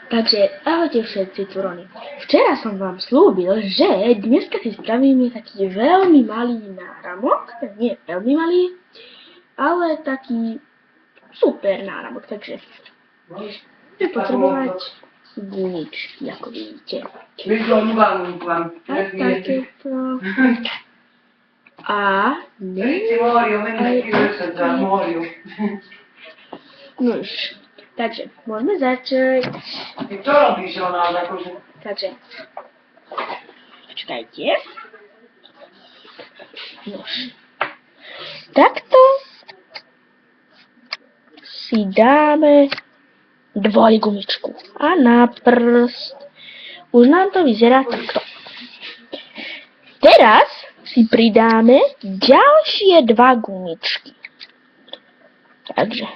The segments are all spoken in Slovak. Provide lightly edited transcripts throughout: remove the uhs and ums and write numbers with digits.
Takže ahojte všetci turony. Včera som vám slúbil, že dneska si spravíme taký veľmi malý náramok. Nie veľmi malý, ale taký super náramok. Takže budeme potrebovať guničky, ako vidíte. A takéto. A Nož, takže môžeme začať. Čo robíš, Ronald, akože? Takže, počkajte. Nož. Takto si dáme dvojgumičku. A na prst. Už nám to vyzerá takto. Teraz si pridáme ďalšie dva gumičky. Takže.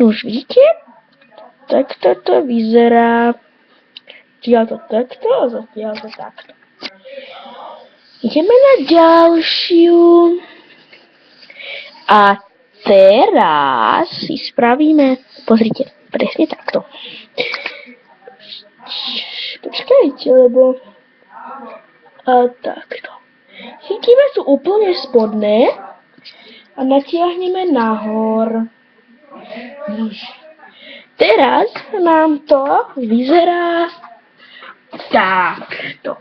Už vidíte? Takto to vyzerá. Zatiaľ to takto a zatiaľ to takto. Ideme na ďalšiu. A teraz si spravíme, pozrite, presne takto. Počkajte, lebo... A takto. Chytíme tu úplne spodné a natiahneme nahor. Teraz nám to vyzerá takto.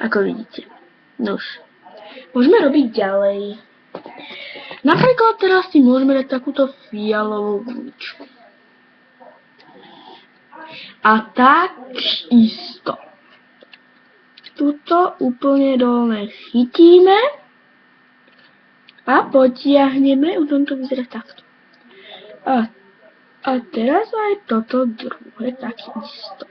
Ako vidíte. Nož. Môžeme robiť ďalej. Napríklad teraz si môžeme dať takúto fialovú gumičku. A tak isto. Tuto úplne dolné chytíme a potiahneme, už to vyzerá takto. A teraz aj toto druhé takisto.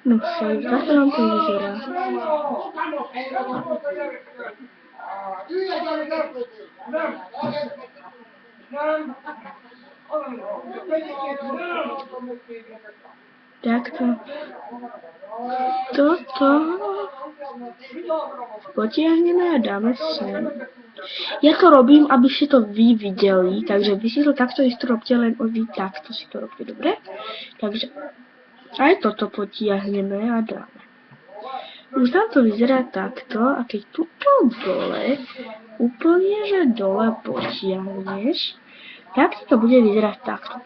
No však, takto nám to vyzerá. Takto. Toto potiahneme a dáme sem. Ja to robím, aby ste to vy videli, takže vy si to takto isto robte, len vy takto si to robte, dobre? Takže aj toto potiahneme a dáme. Už nám to vyzerá takto a keď tuto dole, úplne že dole potiahneš, tak to bude vyzerať takto.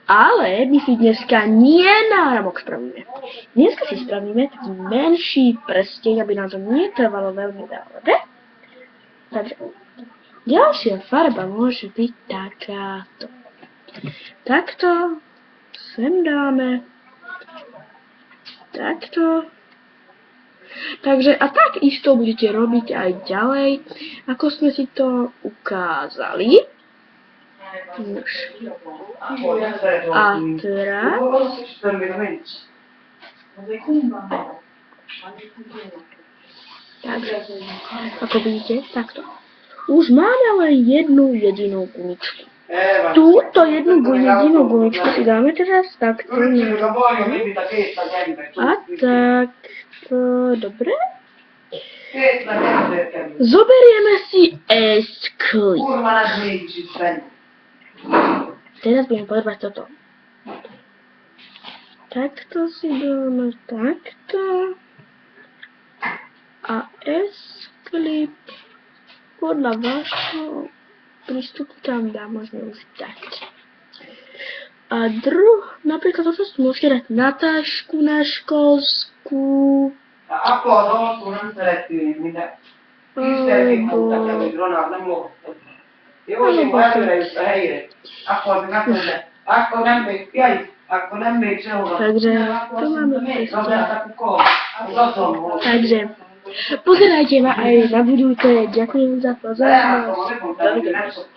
Ale my si dneska nie náramok spravíme. Dneska si spravíme taký menší prsteň, aby nám to netrvalo veľmi veľa, dobre? Takže ďalšia farba môže byť takáto. Takto sem dáme. Takto. Takže a tak isto budete robiť aj ďalej, ako sme si to ukázali. A teraz... Takže, ako vidíte, takto. Už máme len jednu jedinú gumičku. Túto jednu jedinú gumičku si dáme teraz takto. A takto, dobre? Zoberieme si eskli. Teraz budeme potrebovať toto. Takto si dáme takto. A S-klip podľa vášho prístupu tam dá možno už dať. A napríklad toto si môžete dať na tašku, na školskú. A akkor az nem szeretnénk minden. Tisztelték magukat, hogy Ronald nem volt. Jó, hogy akkor előre jössz a helyére. Akkor nem még, jaj, akkor nem még sehova. Takže to máme Takže pozerajte ma aj na budúce. Ďakujem za pozornosť.